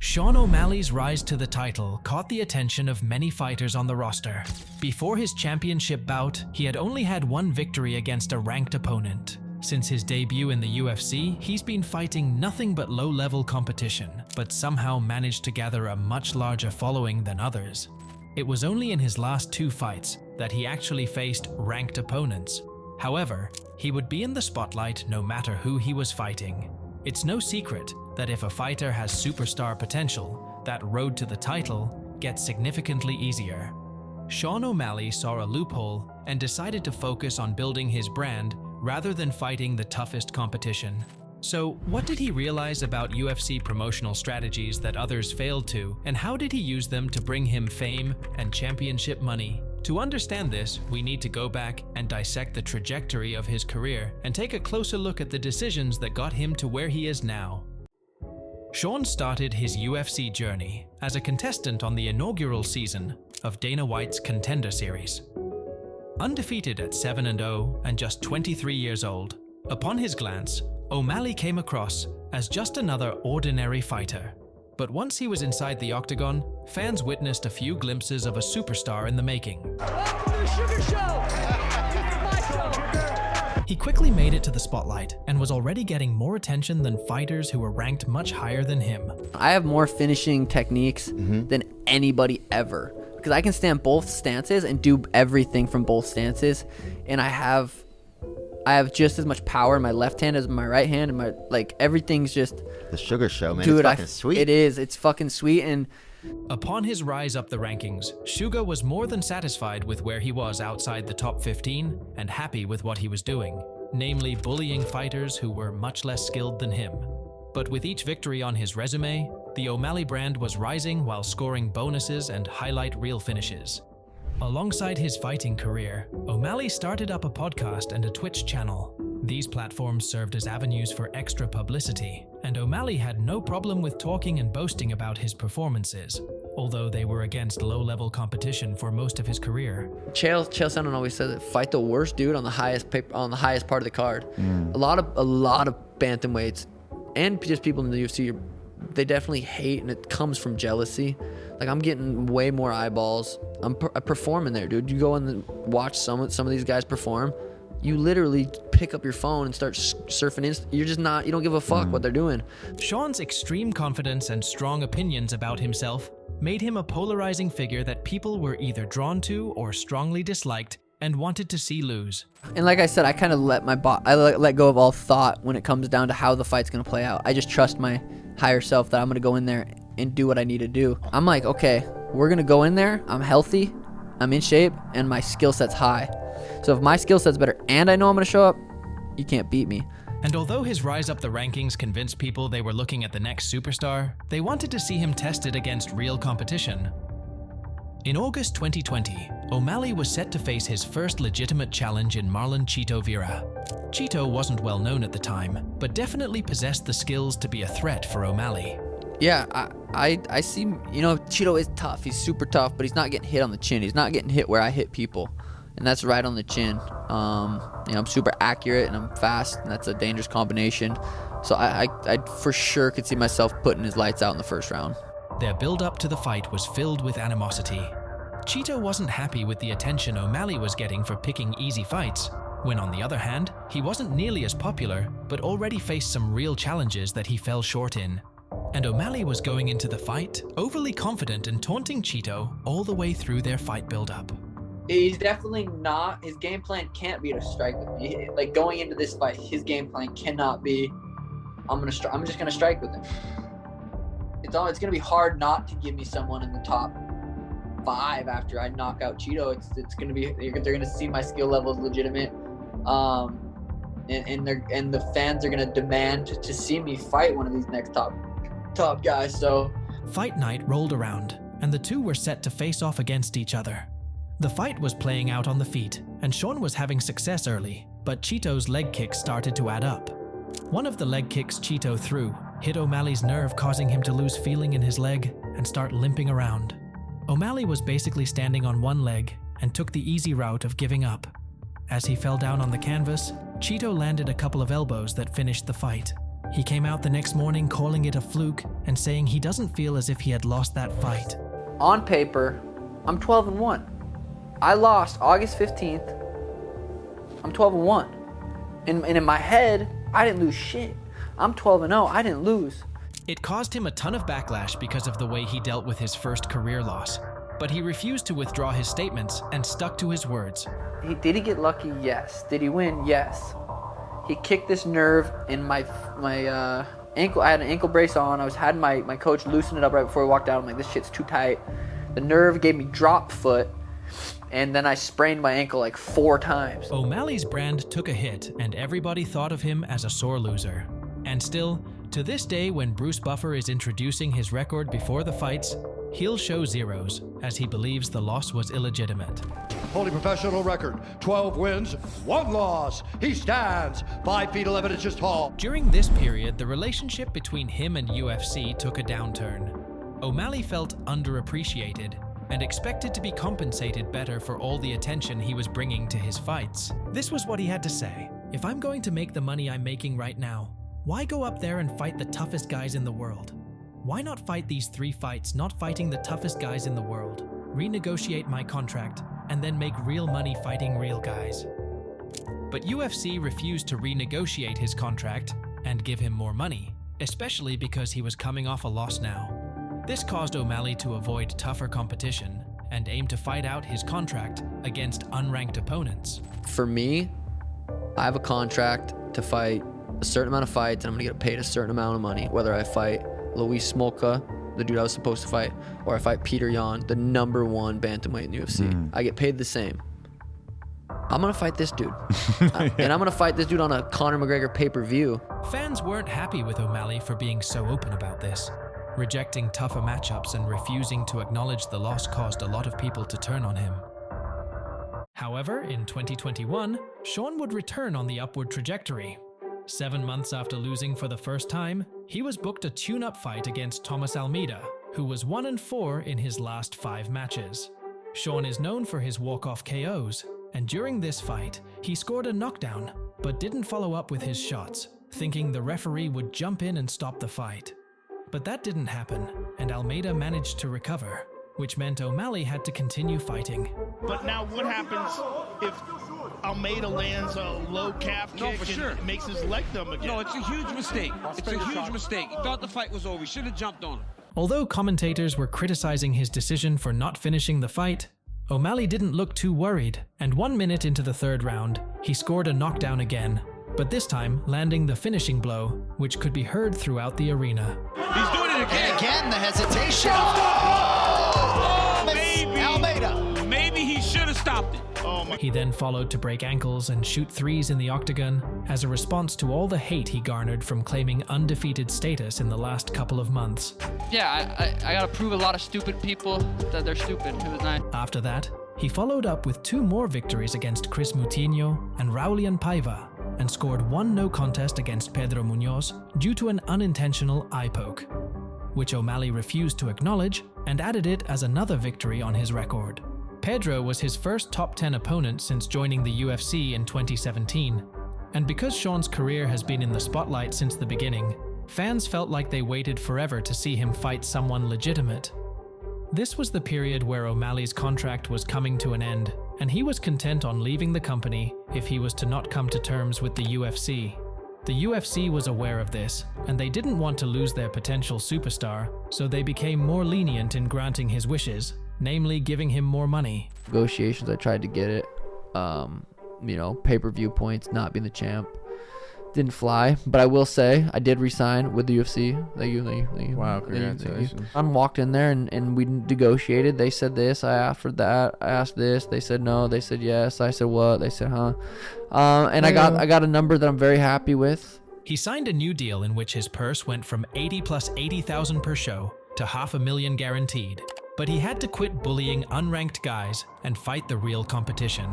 Sean O'Malley's rise to the title caught the attention of many fighters on the roster. Before his championship bout, he had only had one victory against a ranked opponent. Since his debut in the UFC, he's been fighting nothing but low-level competition, but somehow managed to gather a much larger following than others. It was only in his last 2 fights that he actually faced ranked opponents. However, he would be in the spotlight no matter who he was fighting. It's no secret that if a fighter has superstar potential, that road to the title gets significantly easier. Sean O'Malley saw a loophole and decided to focus on building his brand rather than fighting the toughest competition. So, what did he realize about UFC promotional strategies that others failed to, and how did he use them to bring him fame and championship money? To understand this, we need to go back and dissect the trajectory of his career and take a closer look at the decisions that got him to where he is now. Sean started his UFC journey as a contestant on the inaugural season of Dana White's Contender Series. Undefeated at 7-0 and just 23 years old, upon his glance, O'Malley came across as just another ordinary fighter. But once he was inside the octagon, fans witnessed a few glimpses of a superstar in the making. Welcome to the Sugar Show! This is my show! He quickly made it to the spotlight and was already getting more attention than fighters who were ranked much higher than him. I have more finishing techniques than anybody ever, because I can stand both stances and do everything from both stances, and I have just as much power in my left hand as my right hand, and my everything's just The Sugar Show, man. dude. It's fucking sweet. It is. It's fucking sweet. And Upon his rise up the rankings, Suga was more than satisfied with where he was outside the top 15 and happy with what he was doing, namely bullying fighters who were much less skilled than him. But with each victory on his resume, the O'Malley brand was rising while scoring bonuses and highlight reel finishes. Alongside his fighting career, O'Malley started up a podcast and a Twitch channel. These platforms served as avenues for extra publicity, and O'Malley had no problem with talking and boasting about his performances, although they were against low-level competition for most of his career. Chael Sonnen always says that fight the worst dude on the highest part of the card. A lot of bantamweights and just people in the UFC, they definitely hate, and it comes from jealousy. Like, I'm getting way more eyeballs. I'm performing there, dude. You go and watch some of these guys perform. You literally pick up your phone and start surfing. You don't give a fuck what they're doing. Sean's extreme confidence and strong opinions about himself made him a polarizing figure that people were either drawn to or strongly disliked and wanted to see lose. And like I said, I kind of let let go of all thought when it comes down to how the fight's gonna play out. I just trust my higher self that I'm gonna go in there and do what I need to do. I'm like, okay, we're gonna go in there. I'm healthy, I'm in shape, and my skill set's high. So if my skill set's better and I know I'm gonna show up, you can't beat me. And although his rise up the rankings convinced people they were looking at the next superstar, they wanted to see him tested against real competition. In August 2020, O'Malley was set to face his first legitimate challenge in Marlon Chito Vera. Chito wasn't well known at the time, but definitely possessed the skills to be a threat for O'Malley. Yeah, I see, Chito is tough. He's super tough, but he's not getting hit on the chin. He's not getting hit where I hit people, and that's right on the chin. I'm super accurate and I'm fast, and that's a dangerous combination. So I for sure could see myself putting his lights out in the first round. Their build-up to the fight was filled with animosity. Chito wasn't happy with the attention O'Malley was getting for picking easy fights, when on the other hand, he wasn't nearly as popular, but already faced some real challenges that he fell short in. And O'Malley was going into the fight overly confident and taunting Chito all the way through their fight build-up. He's definitely not, his game plan can't be to strike with me. Like, going into this fight, his game plan cannot be, I'm just gonna strike with him. It's gonna be hard not to give me someone in the top 5 after I knock out Chito. It's gonna be, they're gonna see my skill level is legitimate, and the fans are gonna demand to see me fight one of these next top guys. So fight night rolled around, and the two were set to face off against each other. The fight was playing out on the feet, and Sean was having success early, but Chito's leg kicks started to add up. One of the leg kicks Chito threw hit O'Malley's nerve, causing him to lose feeling in his leg and start limping around. O'Malley was basically standing on one leg and took the easy route of giving up. As he fell down on the canvas, Chito landed a couple of elbows that finished the fight. He came out the next morning calling it a fluke and saying he doesn't feel as if he had lost that fight. On paper, I'm 12-1. I lost August 15th. I'm 12-1. And in my head, I didn't lose shit. I'm 12-0. I didn't lose. It caused him a ton of backlash because of the way he dealt with his first career loss, but he refused to withdraw his statements and stuck to his words. Did he get lucky? Yes. Did he win? Yes. He kicked this nerve in my ankle. I had an ankle brace on. Had my coach loosen it up right before we walked out. I'm like, this shit's too tight. The nerve gave me drop foot, and then I sprained my ankle like 4 times. O'Malley's brand took a hit, and everybody thought of him as a sore loser. And still, to this day, when Bruce Buffer is introducing his record before the fights, he'll show zeros, as he believes the loss was illegitimate. Holding professional record, 12 wins, 1 loss. He stands 5 feet 11 inches tall. During this period, the relationship between him and UFC took a downturn. O'Malley felt underappreciated and expected to be compensated better for all the attention he was bringing to his fights. This was what he had to say. "If I'm going to make the money I'm making right now, why go up there and fight the toughest guys in the world? Why not fight these 3 fights, not fighting the toughest guys in the world, renegotiate my contract, and then make real money fighting real guys?" But UFC refused to renegotiate his contract and give him more money, especially because he was coming off a loss now. This caused O'Malley to avoid tougher competition and aim to fight out his contract against unranked opponents. For me, I have a contract to fight a certain amount of fights, and I'm gonna get paid a certain amount of money, whether I fight Luis Smolka, the dude I was supposed to fight, or I fight Peter Yan, the #1 bantamweight in UFC. I get paid the same. I'm gonna fight this dude. And I'm gonna fight this dude on a Conor McGregor pay-per-view. Fans weren't happy with O'Malley for being so open about this. Rejecting tougher matchups and refusing to acknowledge the loss caused a lot of people to turn on him. However, in 2021, Sean would return on the upward trajectory. 7 months after losing for the first time, he was booked a tune-up fight against Thomas Almeida, who was 1-4 in his last 5 matches. Sean is known for his walk-off KOs, and during this fight, he scored a knockdown, but didn't follow up with his shots, thinking the referee would jump in and stop the fight. But that didn't happen, and Almeida managed to recover, which meant O'Malley had to continue fighting. But now what happens if Almeida lands a low calf kick and makes his leg numb again? No, it's a huge mistake. It's a huge mistake. He thought the fight was over. He should have jumped on him. Although commentators were criticizing his decision for not finishing the fight, O'Malley didn't look too worried, and 1 minute into the 3rd round, he scored a knockdown again, but this time landing the finishing blow, which could be heard throughout the arena. He's doing it again. And again, the hesitation. Maybe. Almeida. Maybe he should have stopped it. Oh my. He then followed to break ankles and shoot 3s in the octagon as a response to all the hate he garnered from claiming undefeated status in the last couple of months. Yeah, I gotta prove a lot of stupid people that they're stupid. It was nice. After that, he followed up with 2 more victories against Chris Moutinho and Raulian Paiva, and scored 1 no contest against Pedro Munoz due to an unintentional eye poke, which O'Malley refused to acknowledge and added it as another victory on his record. Pedro was his first top 10 opponent since joining the UFC in 2017, and because Sean's career has been in the spotlight since the beginning, fans felt like they waited forever to see him fight someone legitimate. This was the period where O'Malley's contract was coming to an end, and he was content on leaving the company if he was to not come to terms with the UFC. The UFC was aware of this, and they didn't want to lose their potential superstar, so they became more lenient in granting his wishes, namely giving him more money. Negotiations, I tried to get it. Pay-per-view points, not being the champ. Didn't fly, but I will say I did resign with the UFC. Thank you. Wow, congratulations. I walked in there and we negotiated. They said this, I asked for that. I asked this, they said no. They said yes. I said what? They said huh. And I got a number that I'm very happy with. He signed a new deal in which his purse went from 80 plus 80,000 per show to $500,000 guaranteed. But he had to quit bullying unranked guys and fight the real competition.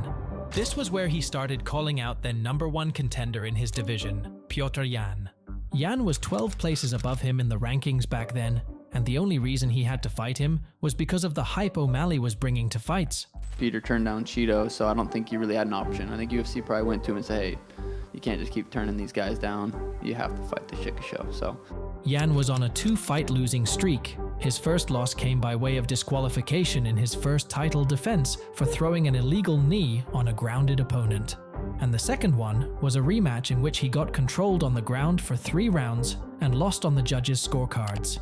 This was where he started calling out the #1 contender in his division, Piotr Yan. Yan was 12 places above him in the rankings back then, and the only reason he had to fight him was because of the hype O'Malley was bringing to fights. Peter turned down Chito, so I don't think he really had an option. I think UFC probably went to him and said, hey, you can't just keep turning these guys down. You have to fight the Shika show. So Yan was on a 2-fight losing streak. His first loss came by way of disqualification in his first title defense for throwing an illegal knee on a grounded opponent. And the second one was a rematch in which he got controlled on the ground for 3 rounds and lost on the judges' scorecards.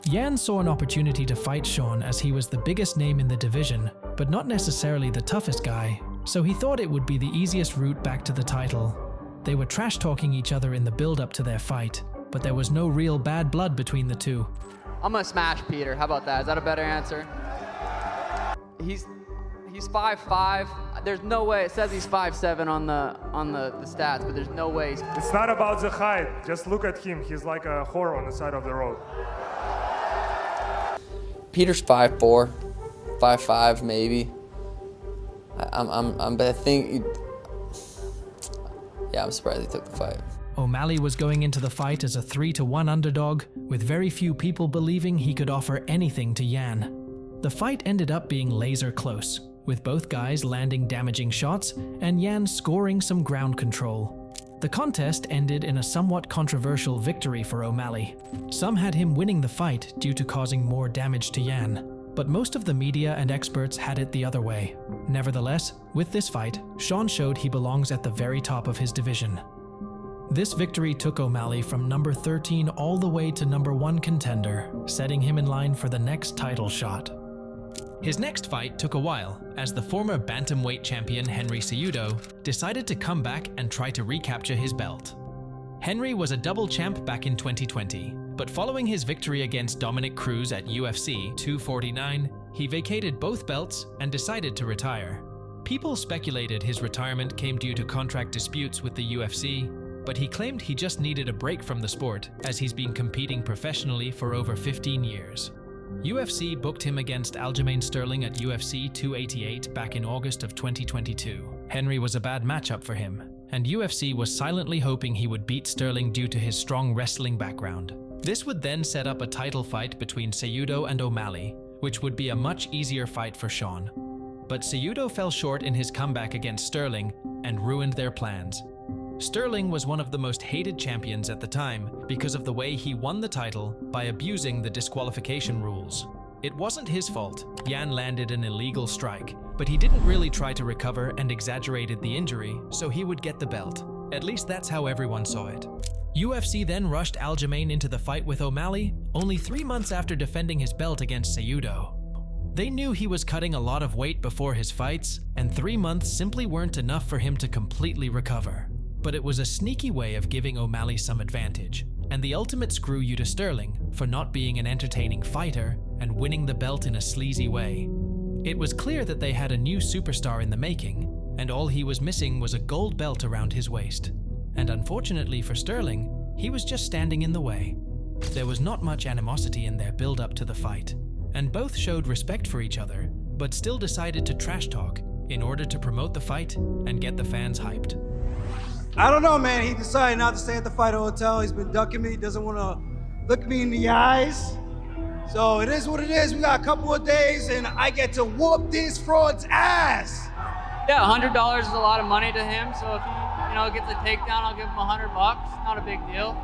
Yan saw an opportunity to fight Sean as he was the biggest name in the division, but not necessarily the toughest guy, so he thought it would be the easiest route back to the title. They were trash-talking each other in the build-up to their fight, but there was no real bad blood between the two. I'm gonna smash Peter. How about that? Is that a better answer? He's 5'5". There's no way. It says he's 5'7" on the stats, but there's no way. It's not about the height. Just look at him. He's like a whore on the side of the road. Peter's 5'4", 5'5", maybe. But I think, yeah, I'm surprised he took the fight. O'Malley was going into the fight as a 3-1 underdog, with very few people believing he could offer anything to Yan. The fight ended up being laser close, with both guys landing damaging shots and Yan scoring some ground control. The contest ended in a somewhat controversial victory for O'Malley. Some had him winning the fight due to causing more damage to Yan, but most of the media and experts had it the other way. Nevertheless, with this fight, Sean showed he belongs at the very top of his division. This victory took O'Malley from number 13 all the way to number 1 contender, setting him in line for the next title shot. His next fight took a while, as the former bantamweight champion Henry Cejudo decided to come back and try to recapture his belt. Henry was a double champ back in 2020, but following his victory against Dominic Cruz at UFC 249, he vacated both belts and decided to retire. People speculated his retirement came due to contract disputes with the UFC, but he claimed he just needed a break from the sport as he's been competing professionally for over 15 years. UFC booked him against Aljamain Sterling at UFC 288 back in August of 2022. Henry was a bad matchup for him, and UFC was silently hoping he would beat Sterling due to his strong wrestling background. This would then set up a title fight between Cejudo and O'Malley, which would be a much easier fight for Sean. But Cejudo fell short in his comeback against Sterling and ruined their plans. Sterling was one of the most hated champions at the time because of the way he won the title by abusing the disqualification rules. It wasn't his fault. Yan landed an illegal strike, but he didn't really try to recover and exaggerated the injury so he would get the belt. At least that's how everyone saw it. UFC then rushed Aljamain into the fight with O'Malley only 3 months after defending his belt against Cejudo. They knew he was cutting a lot of weight before his fights, and 3 months simply weren't enough for him to completely recover. But it was a sneaky way of giving O'Malley some advantage, and the ultimate screw you to Sterling for not being an entertaining fighter and winning the belt in a sleazy way. It was clear that they had a new superstar in the making, and all he was missing was a gold belt around his waist. And unfortunately for Sterling, he was just standing in the way. There was not much animosity in their build-up to the fight, and both showed respect for each other, but still decided to trash talk in order to promote the fight and get the fans hyped. I don't know, man. He decided not to stay at the fight hotel. He's been ducking me. He doesn't want to look me in the eyes. So it is what it is. We got a couple of days, and I get to whoop this fraud's ass. Yeah, $100 is a lot of money to him. So if he, gets a takedown, I'll give him $100. Not a big deal.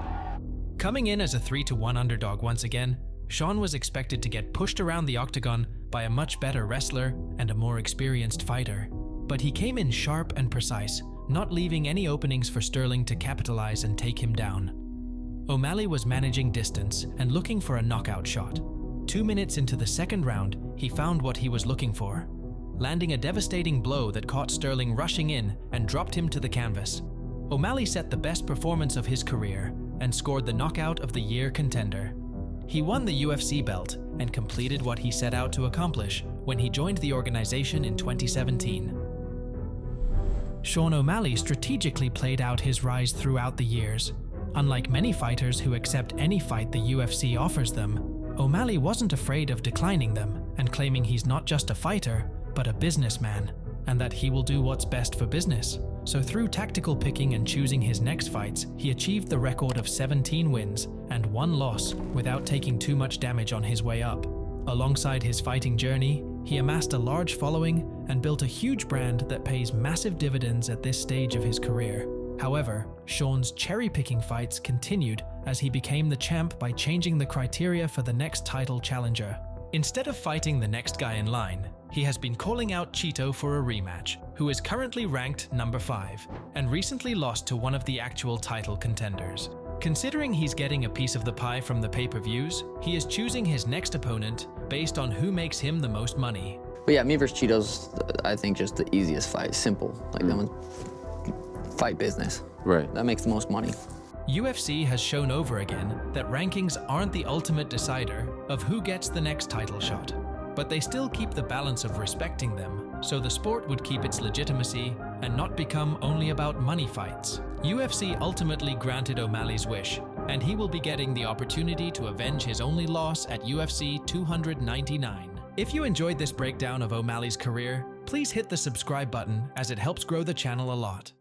Coming in as a 3-1 underdog once again, Sean was expected to get pushed around the octagon by a much better wrestler and a more experienced fighter. But he came in sharp and precise, not leaving any openings for Sterling to capitalize and take him down. O'Malley was managing distance and looking for a knockout shot. 2 minutes into the second round, he found what he was looking for, landing a devastating blow that caught Sterling rushing in and dropped him to the canvas. O'Malley set the best performance of his career and scored the Knockout of the Year contender. He won the UFC belt and completed what he set out to accomplish when he joined the organization in 2017. Sean O'Malley strategically played out his rise throughout the years. Unlike many fighters who accept any fight the UFC offers them, O'Malley wasn't afraid of declining them and claiming he's not just a fighter, but a businessman, and that he will do what's best for business. So through tactical picking and choosing his next fights, he achieved the record of 17 wins and 1 loss without taking too much damage on his way up. Alongside his fighting journey, he amassed a large following and built a huge brand that pays massive dividends at this stage of his career. However, Sean's cherry-picking fights continued as he became the champ by changing the criteria for the next title challenger. Instead of fighting the next guy in line, he has been calling out Chito for a rematch, who is currently ranked number 5, and recently lost to one of the actual title contenders. Considering he's getting a piece of the pie from the pay-per-views, he is choosing his next opponent based on who makes him the most money. But yeah, me versus Chito's, I think, just the easiest fight. Simple. Like, that one, fight business. Right. That makes the most money. UFC has shown over again that rankings aren't the ultimate decider of who gets the next title shot, but they still keep the balance of respecting them, so the sport would keep its legitimacy and not become only about money fights. UFC ultimately granted O'Malley's wish, and he will be getting the opportunity to avenge his only loss at UFC 299. If you enjoyed this breakdown of O'Malley's career, please hit the subscribe button as it helps grow the channel a lot.